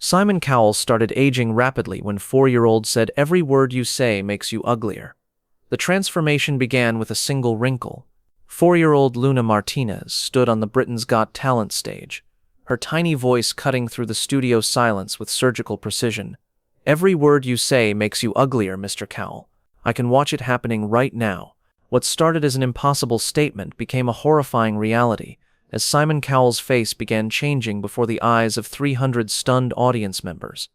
Simon Cowell started aging rapidly when 4-year-old said, "Every word you say makes you uglier." The transformation began with a single wrinkle. 4-year-old Luna Martinez stood on the Britain's Got Talent stage, her tiny voice cutting through the studio silence with surgical precision. "Every word you say makes you uglier, Mr. Cowell. I can watch it happening right now." What started as an impossible statement became a horrifying reality, as Simon Cowell's face began changing before the eyes of 300 stunned audience members.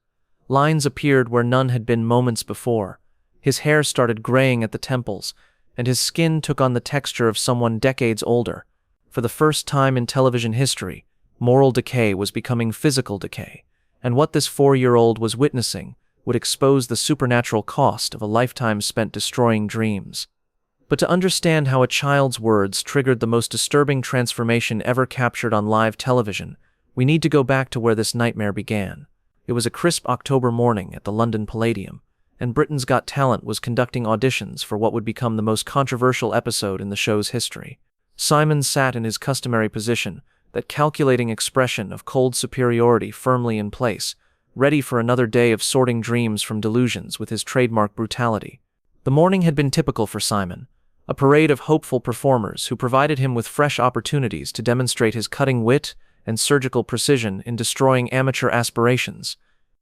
Lines appeared where none had been moments before. His hair started graying at the temples, and his skin took on the texture of someone decades older. For the first time in television history, moral decay was becoming physical decay, and what this 4-year-old was witnessing would expose the supernatural cost of a lifetime spent destroying dreams. But to understand how a child's words triggered the most disturbing transformation ever captured on live television, we need to go back to where this nightmare began. It was a crisp October morning at the London Palladium, and Britain's Got Talent was conducting auditions for what would become the most controversial episode in the show's history. Simon sat in his customary position, that calculating expression of cold superiority firmly in place, ready for another day of sorting dreams from delusions with his trademark brutality. The morning had been typical for Simon, a parade of hopeful performers who provided him with fresh opportunities to demonstrate his cutting wit and surgical precision in destroying amateur aspirations.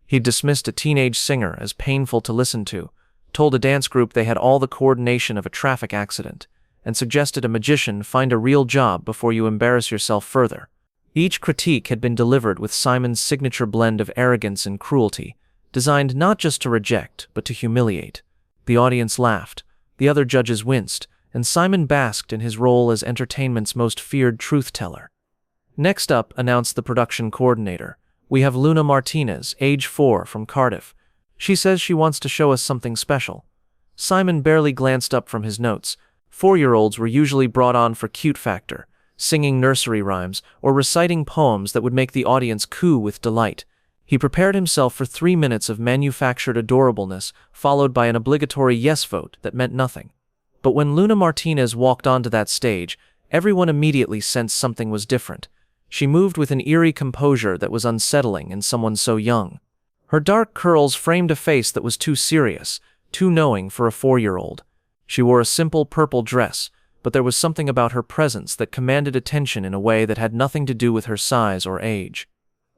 He'd dismissed a teenage singer as painful to listen to, told a dance group they had all the coordination of a traffic accident, and suggested a magician find a real job before you embarrass yourself further. Each critique had been delivered with Simon's signature blend of arrogance and cruelty, designed not just to reject, but to humiliate. The audience laughed, the other judges winced, and Simon basked in his role as entertainment's most feared truth-teller. "Next up," announced the production coordinator, "we have Luna Martinez, age 4, from Cardiff. She says she wants to show us something special." Simon barely glanced up from his notes. 4-year-olds were usually brought on for cute factor, singing nursery rhymes or reciting poems that would make the audience coo with delight. He prepared himself for 3 minutes of manufactured adorableness, followed by an obligatory yes vote that meant nothing. But when Luna Martinez walked onto that stage, everyone immediately sensed something was different. She moved with an eerie composure that was unsettling in someone so young. Her dark curls framed a face that was too serious, too knowing for a 4-year-old. She wore a simple purple dress, but there was something about her presence that commanded attention in a way that had nothing to do with her size or age.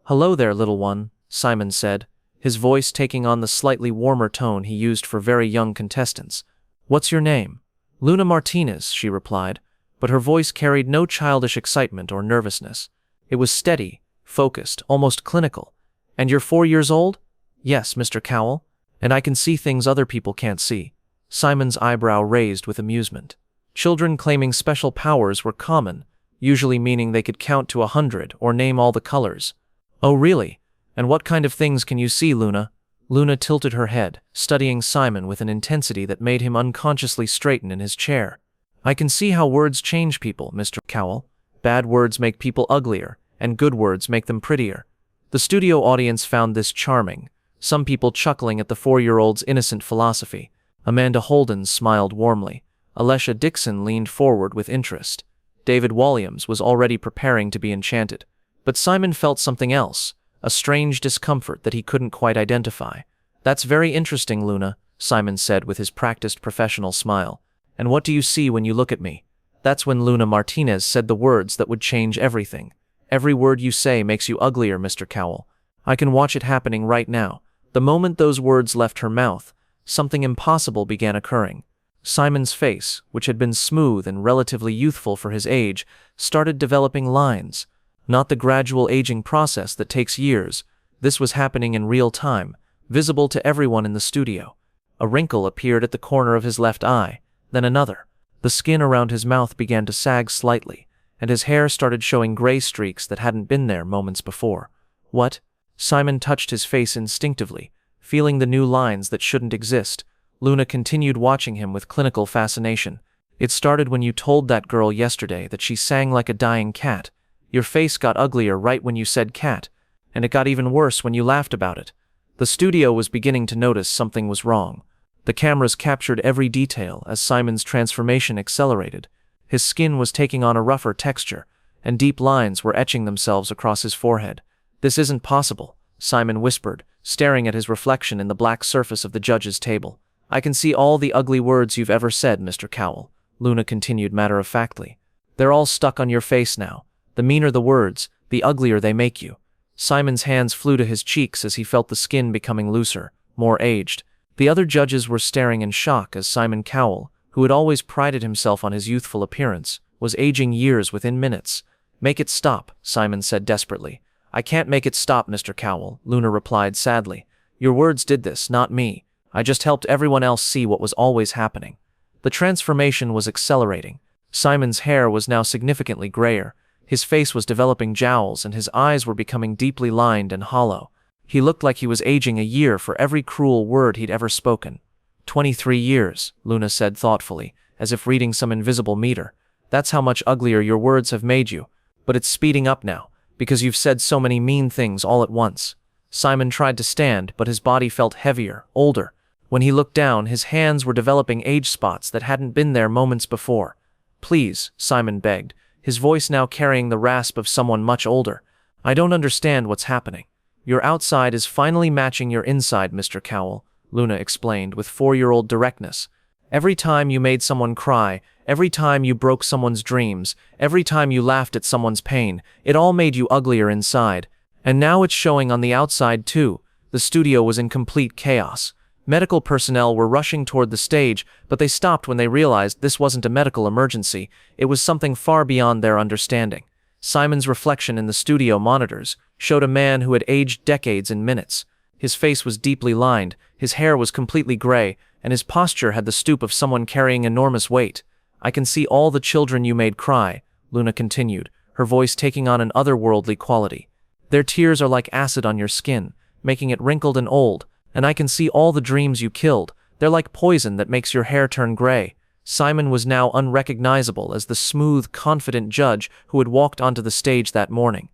"Hello there, little one," Simon said, his voice taking on the slightly warmer tone he used for very young contestants. "What's your name?" "Luna Martinez," she replied, but her voice carried no childish excitement or nervousness. It was steady, focused, almost clinical. "And you're 4 years old?" "Yes, Mr. Cowell. And I can see things other people can't see." Simon's eyebrow raised with amusement. Children claiming special powers were common, usually meaning they could count to 100 or name all the colors. "Oh really? And what kind of things can you see, Luna?" Luna tilted her head, studying Simon with an intensity that made him unconsciously straighten in his chair. "I can see how words change people, Mr. Cowell. Bad words make people uglier, and good words make them prettier." The studio audience found this charming, some people chuckling at the 4-year-old's innocent philosophy. Amanda Holden smiled warmly. Alessia Dixon leaned forward with interest. David Walliams was already preparing to be enchanted. But Simon felt something else, a strange discomfort that he couldn't quite identify. "That's very interesting, Luna," Simon said with his practiced professional smile. "And what do you see when you look at me?" That's when Luna Martinez said the words that would change everything. "Every word you say makes you uglier, Mr. Cowell. I can watch it happening right now." The moment those words left her mouth, something impossible began occurring. Simon's face, which had been smooth and relatively youthful for his age, started developing lines. Not the gradual aging process that takes years. This was happening in real time, visible to everyone in the studio. A wrinkle appeared at the corner of his left eye, then another. The skin around his mouth began to sag slightly, and his hair started showing gray streaks that hadn't been there moments before. "What?" Simon touched his face instinctively, feeling the new lines that shouldn't exist. Luna continued watching him with clinical fascination. "It started when you told that girl yesterday that she sang like a dying cat. Your face got uglier right when you said cat, and it got even worse when you laughed about it." The studio was beginning to notice something was wrong. The cameras captured every detail as Simon's transformation accelerated. His skin was taking on a rougher texture, and deep lines were etching themselves across his forehead. "This isn't possible," Simon whispered, staring at his reflection in the black surface of the judge's table. I can see all the ugly words you've ever said, Mr. Cowell, Luna continued matter-of-factly. They're all stuck on your face now. The meaner the words, the uglier they make you. Simon's hands flew to his cheeks as he felt the skin becoming looser, more aged. The other judges were staring in shock as Simon Cowell, who had always prided himself on his youthful appearance, was aging years within minutes. Make it stop, Simon said desperately. I can't make it stop, Mr. Cowell, Luna replied sadly. Your words did this, not me. I just helped everyone else see what was always happening. The transformation was accelerating. Simon's hair was now significantly grayer. His face was developing jowls and his eyes were becoming deeply lined and hollow. He looked like he was aging a year for every cruel word he'd ever spoken. 23 years, Luna said thoughtfully, as if reading some invisible meter. That's how much uglier your words have made you. But it's speeding up now, because you've said so many mean things all at once. Simon tried to stand, but his body felt heavier, older. When he looked down, his hands were developing age spots that hadn't been there moments before. Please, Simon begged, his voice now carrying the rasp of someone much older. I don't understand what's happening. Your outside is finally matching your inside, Mr. Cowell, Luna explained with 4-year-old directness. Every time you made someone cry, every time you broke someone's dreams, every time you laughed at someone's pain, it all made you uglier inside. And now it's showing on the outside too. The studio was in complete chaos. Medical personnel were rushing toward the stage, but they stopped when they realized this wasn't a medical emergency. It was something far beyond their understanding. Simon's reflection in the studio monitors showed a man who had aged decades in minutes. His face was deeply lined, his hair was completely gray, and his posture had the stoop of someone carrying enormous weight. I can see all the children you made cry, Luna continued, her voice taking on an otherworldly quality. Their tears are like acid on your skin, making it wrinkled and old, and I can see all the dreams you killed. They're like poison that makes your hair turn gray. Simon was now unrecognizable as the smooth, confident judge who had walked onto the stage that morning.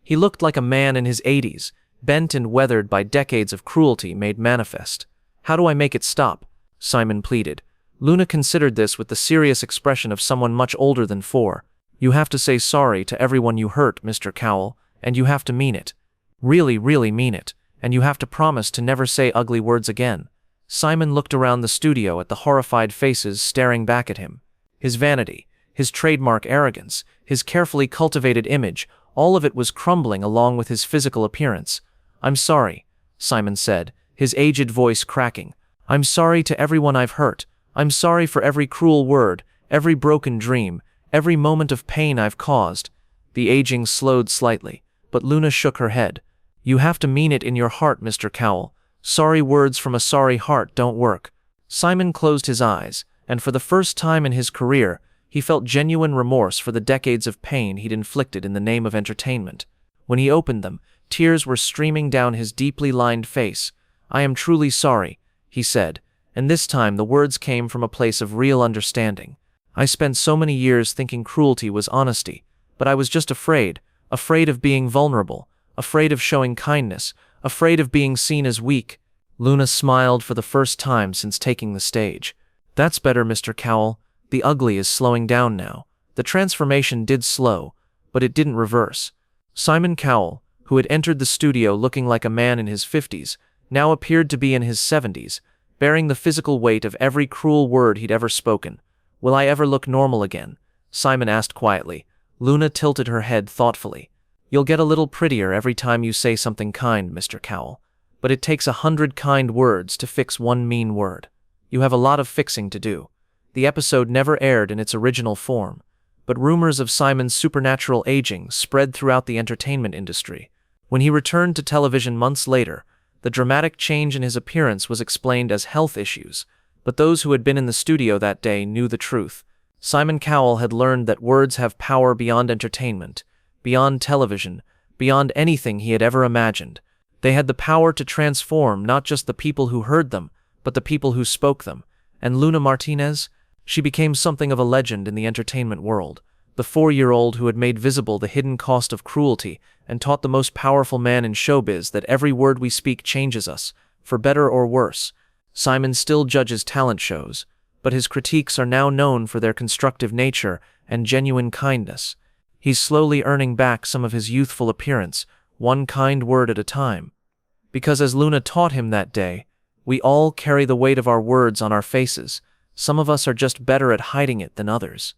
He looked like a man in his 80s, bent and weathered by decades of cruelty made manifest. How do I make it stop? Simon pleaded. Luna considered this with the serious expression of someone much older than 4. You have to say sorry to everyone you hurt, Mr. Cowell, and you have to mean it. Really, really mean it, and you have to promise to never say ugly words again. Simon looked around the studio at the horrified faces staring back at him. His vanity, his trademark arrogance, his carefully cultivated image, all of it was crumbling along with his physical appearance. I'm sorry, Simon said, his aged voice cracking. I'm sorry to everyone I've hurt. I'm sorry for every cruel word, every broken dream, every moment of pain I've caused. The aging slowed slightly, but Luna shook her head. You have to mean it in your heart, Mr. Cowell. Sorry words from a sorry heart don't work. Simon closed his eyes, and for the first time in his career, he felt genuine remorse for the decades of pain he'd inflicted in the name of entertainment. When he opened them, tears were streaming down his deeply lined face. I am truly sorry, he said, and this time the words came from a place of real understanding. I spent so many years thinking cruelty was honesty, but I was just afraid of being vulnerable, afraid of showing kindness, afraid of being seen as weak. Luna smiled for the first time since taking the stage. That's better, Mr. Cowell. The ugly is slowing down now. The transformation did slow, but it didn't reverse. Simon Cowell, who had entered the studio looking like a man in his 50s, now appeared to be in his 70s, bearing the physical weight of every cruel word he'd ever spoken. Will I ever look normal again? Simon asked quietly. Luna tilted her head thoughtfully. You'll get a little prettier every time you say something kind, Mr. Cowell. But it takes 100 kind words to fix one mean word. You have a lot of fixing to do. The episode never aired in its original form, but rumors of Simon's supernatural aging spread throughout the entertainment industry. When he returned to television months later, the dramatic change in his appearance was explained as health issues, but those who had been in the studio that day knew the truth. Simon Cowell had learned that words have power beyond entertainment, beyond television, beyond anything he had ever imagined. They had the power to transform not just the people who heard them, but the people who spoke them. And Luna Martinez? She became something of a legend in the entertainment world, the 4-year-old who had made visible the hidden cost of cruelty and taught the most powerful man in showbiz that every word we speak changes us, for better or worse. Simon still judges talent shows, but his critiques are now known for their constructive nature and genuine kindness. He's slowly earning back some of his youthful appearance, one kind word at a time. Because as Luna taught him that day, we all carry the weight of our words on our faces. Some of us are just better at hiding it than others.